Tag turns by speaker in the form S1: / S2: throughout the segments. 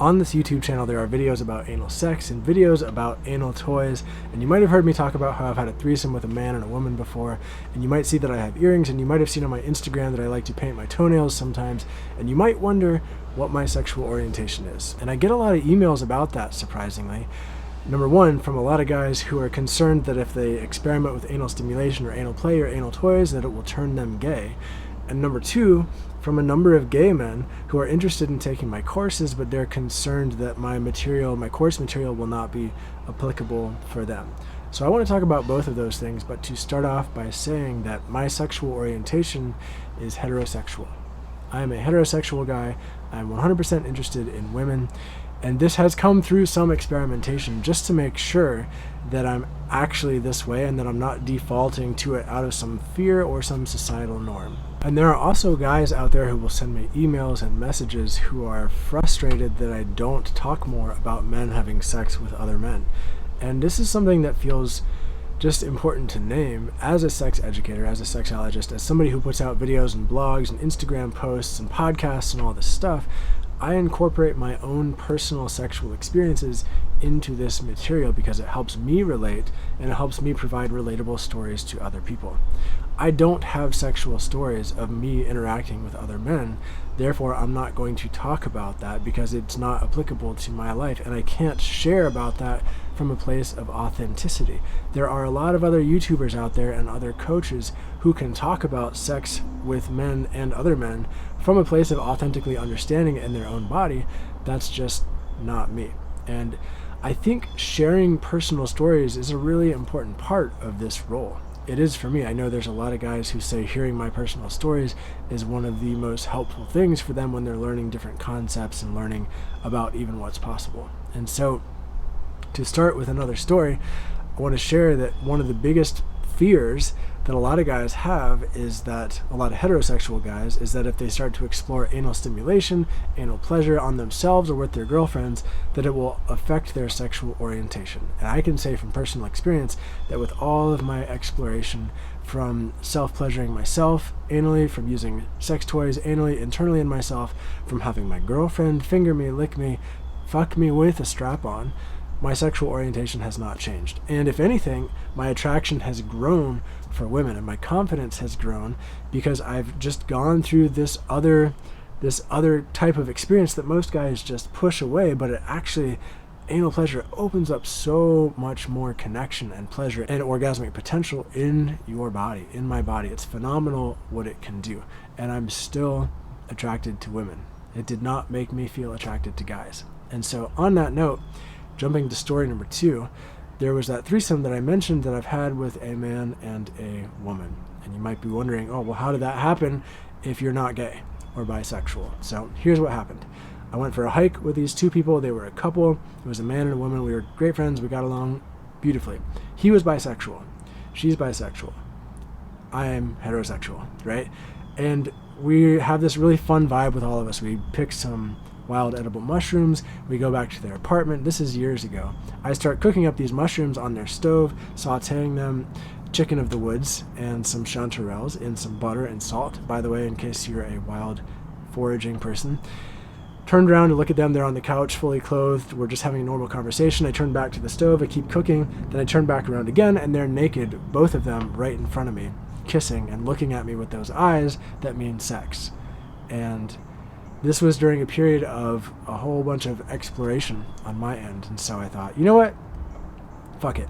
S1: On this YouTube channel, there are videos about anal sex and videos about anal toys, and you might have heard me talk about how I've had a threesome with a man and a woman before, and you might see that I have earrings, and you might have seen on my Instagram that I like to paint my toenails sometimes, and you might wonder what my sexual orientation is. And I get a lot of emails about that, surprisingly. Number one, from a lot of guys who are concerned that if they experiment with anal stimulation or anal play or anal toys, that it will turn them gay. And number two, from a number of gay men who are interested in taking my courses, but they're concerned that my course material will not be applicable for them. So I want to talk about both of those things, but to start off by saying that my sexual orientation is heterosexual. I am a heterosexual guy. I'm 100% interested in women, and this has come through some experimentation just to make sure that I'm actually this way and that I'm not defaulting to it out of some fear or some societal norm. And there are also guys out there who will send me emails and messages who are frustrated that I don't talk more about men having sex with other men. And this is something that feels just important to name as a sex educator, as a sexologist, as somebody who puts out videos and blogs and Instagram posts and podcasts and all this stuff. I incorporate my own personal sexual experiences into this material because it helps me relate and it helps me provide relatable stories to other people. I don't have sexual stories of me interacting with other men, therefore I'm not going to talk about that because it's not applicable to my life, and I can't share about that from a place of authenticity. There are a lot of other YouTubers out there and other coaches who can talk about sex with men and other men from a place of authentically understanding it in their own body. That's just not me. And I think sharing personal stories is a really important part of this role. It is for me. I know there's a lot of guys who say hearing my personal stories is one of the most helpful things for them when they're learning different concepts and learning about even what's possible. And so, to start with another story, I want to share that one of the biggest fears that a lot of guys have is that, a lot of heterosexual guys, is that if they start to explore anal stimulation, anal pleasure on themselves or with their girlfriends, that it will affect their sexual orientation. And I can say from personal experience that with all of my exploration, from self-pleasuring myself anally, from using sex toys anally, internally in myself, from having my girlfriend finger me, lick me, fuck me with a strap on, my sexual orientation has not changed. And if anything, my attraction has grown for women and my confidence has grown because I've just gone through this other type of experience that most guys just push away, but it actually, anal pleasure opens up so much more connection and pleasure and orgasmic potential in your body, in my body. It's phenomenal what it can do. And I'm still attracted to women. It did not make me feel attracted to guys. And so on that note, jumping to story number 2, there was that threesome that I mentioned that I've had with a man and a woman. And you might be wondering, oh, well, how did that happen if you're not gay or bisexual? So here's what happened. I went for a hike with these two people. They were a couple. It was a man and a woman. We were great friends. We got along beautifully. He was bisexual. She's bisexual. I am heterosexual, right? And we have this really fun vibe with all of us. We picked some wild edible mushrooms. We go back to their apartment. This is years ago. I start cooking up these mushrooms on their stove, sauteing them, chicken of the woods, and some chanterelles in some butter and salt, by the way, in case you're a wild foraging person. Turned around to look at them. They're on the couch, fully clothed. We're just having a normal conversation. I turn back to the stove. I keep cooking. Then I turn back around again, and they're naked, both of them, right in front of me, kissing and looking at me with those eyes that mean sex. And this was during a period of a whole bunch of exploration on my end. And so I thought, you know what? Fuck it.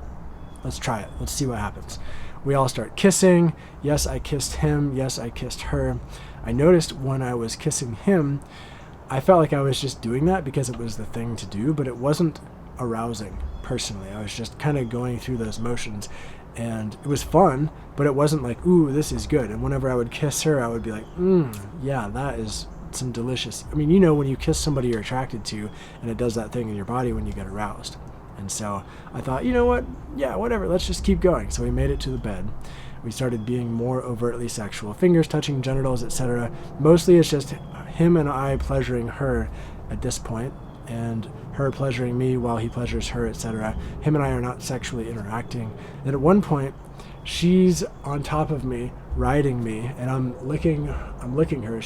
S1: Let's try it. Let's see what happens. We all start kissing. Yes, I kissed him. Yes, I kissed her. I noticed when I was kissing him, I felt like I was just doing that because it was the thing to do, but it wasn't arousing personally. I was just kind of going through those motions, and it was fun, but it wasn't like, ooh, this is good. And whenever I would kiss her, I would be like, yeah, that is some delicious. I mean, you know, when you kiss somebody you're attracted to, and it does that thing in your body when you get aroused. And so I thought, you know what? Yeah, whatever. Let's just keep going. So we made it to the bed. We started being more overtly sexual, fingers touching genitals, etc. Mostly it's just him and I pleasuring her at this point, and her pleasuring me while he pleasures her, etc. Him and I are not sexually interacting. And at one point, she's on top of me, riding me, and I'm licking her.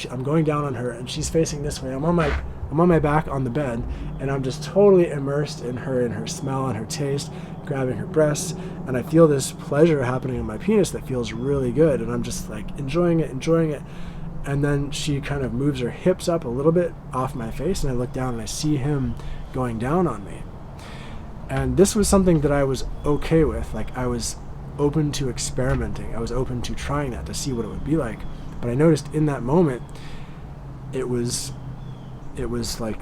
S1: I'm going down on her, and she's facing this way. I'm on I'm on my back on the bed, and I'm just totally immersed in her smell and her taste, grabbing her breasts, and I feel this pleasure happening in my penis that feels really good, and I'm just like enjoying it. And then she kind of moves her hips up a little bit off my face, and I look down and I see him going down on me. And this was something that I was okay with. Like, I was open to experimenting. I was open to trying that to see what it would be like. But I noticed in that moment, it was like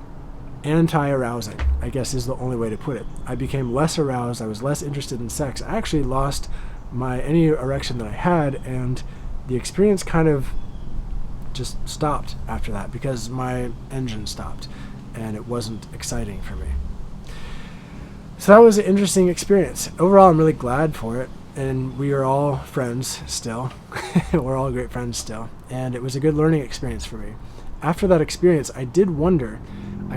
S1: anti-arousing, I guess is the only way to put it. I became less aroused. I was less interested in sex. I actually lost any erection that I had, and the experience kind of just stopped after that because my engine stopped and it wasn't exciting for me. So that was an interesting experience. Overall, I'm really glad for it, and we are all friends still. We're all great friends still, and it was a good learning experience for me. After that experience, I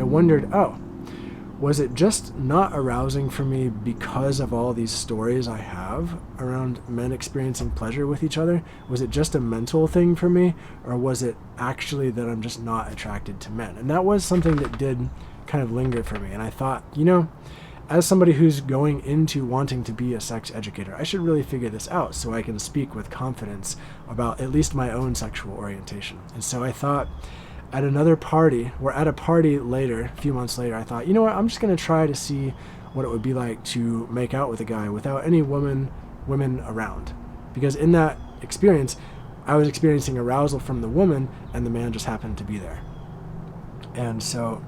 S1: wondered, oh, was it just not arousing for me because of all these stories I have around men experiencing pleasure with each other? Was it just a mental thing for me, or was it actually that I'm just not attracted to men? And that was something that did kind of linger for me. And I thought, as somebody who's going into wanting to be a sex educator, I should really figure this out so I can speak with confidence about at least my own sexual orientation. And so I thought, at a party later, a few months later, I thought, I'm just going to try to see what it would be like to make out with a guy without any women around. Because in that experience, I was experiencing arousal from the woman, and the man just happened to be there. And so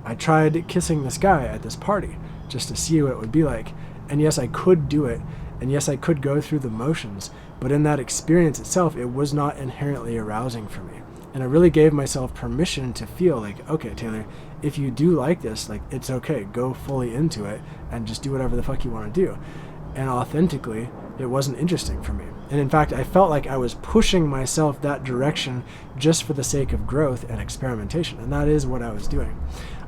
S1: I tried kissing this guy at this party just to see what it would be like. And yes, I could do it. And yes, I could go through the motions. But in that experience itself, it was not inherently arousing for me. And I really gave myself permission to feel like, okay, Taylor, if you do like this, like, it's okay. Go fully into it and just do whatever the fuck you want to do. And authentically, it wasn't interesting for me. And in fact, I felt like I was pushing myself that direction just for the sake of growth and experimentation. And that is what I was doing.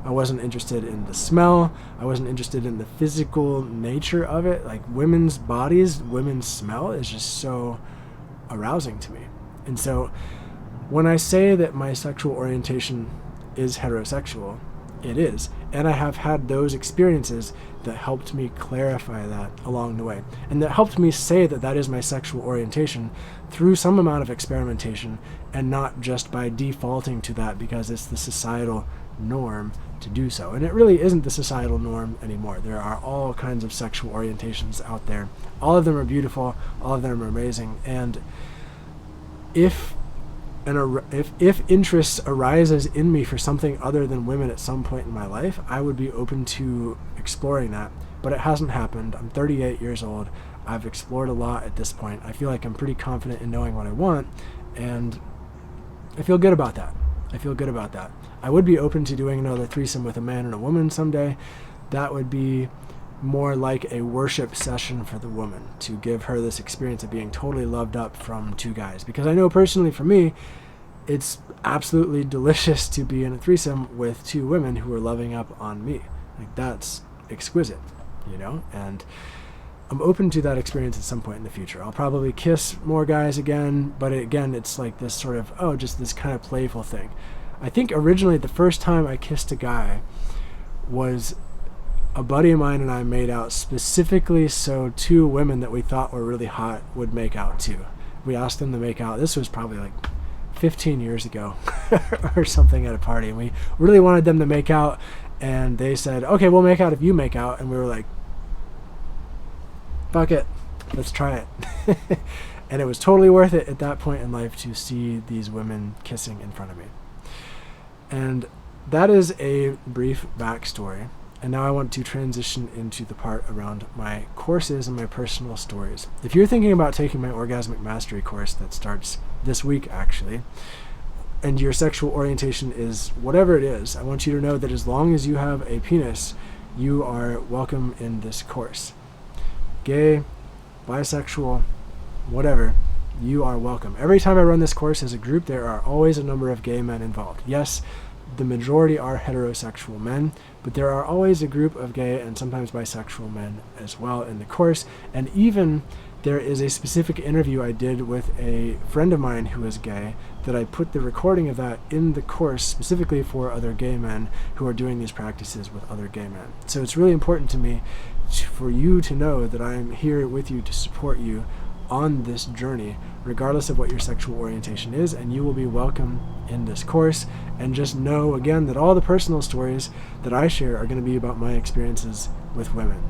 S1: I wasn't interested in the smell. I wasn't interested in the physical nature of it. Like, women's bodies, women's smell is just so arousing to me. And so when I say that my sexual orientation is heterosexual, it is. And I have had those experiences that helped me clarify that along the way. And that helped me say that that is my sexual orientation through some amount of experimentation, and not just by defaulting to that because it's the societal norm to do so. And it really isn't the societal norm anymore. There are all kinds of sexual orientations out there. All of them are beautiful. All of them are amazing. And if interest arises in me for something other than women at some point in my life, I would be open to exploring that. But it hasn't happened. I'm 38 years old. I've explored a lot at this point. I feel like I'm pretty confident in knowing what I want, and I feel good about that. I would be open to doing another threesome with a man and a woman someday. That would be more like a worship session for the woman, to give her this experience of being totally loved up from two guys. Because I know personally for me, it's absolutely delicious to be in a threesome with two women who are loving up on me. Like, that's exquisite, and I'm open to that experience at some point in the future. I'll probably kiss more guys again, but again, it's like this sort of, just this kind of playful thing. I think originally the first time I kissed a guy was a buddy of mine and I made out specifically so two women that we thought were really hot would make out too. We asked them to make out. This was probably like 15 years ago or something at a party, and we really wanted them to make out, and they said, okay, we'll make out if you make out. And we were like, fuck it, let's try it. And it was totally worth it at that point in life to see these women kissing in front of me. And that is a brief backstory. And now I want to transition into the part around my courses and my personal stories. If you're thinking about taking my Orgasmic Mastery Course that starts this week, actually, and your sexual orientation is whatever it is, I want you to know that as long as you have a penis, you are welcome in this course. Gay, bisexual, whatever, you are welcome. Every time I run this course as a group, there are always a number of gay men involved. Yes, the majority are heterosexual men, but there are always a group of gay and sometimes bisexual men as well in the course. And even there is a specific interview I did with a friend of mine who is gay that I put the recording of that in the course specifically for other gay men who are doing these practices with other gay men. So it's really important to me for you to know that I am here with you to support you on this journey, regardless of what your sexual orientation is, and you will be welcome in this course. And just know, again, that all the personal stories that I share are going to be about my experiences with women.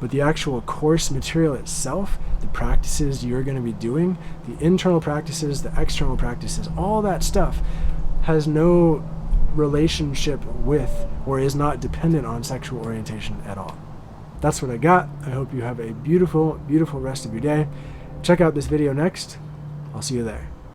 S1: But the actual course material itself, the practices you're going to be doing, the internal practices, the external practices, all that stuff has no relationship with or is not dependent on sexual orientation at all. That's what I got. I hope you have a beautiful, beautiful rest of your day. Check out this video next. I'll see you there.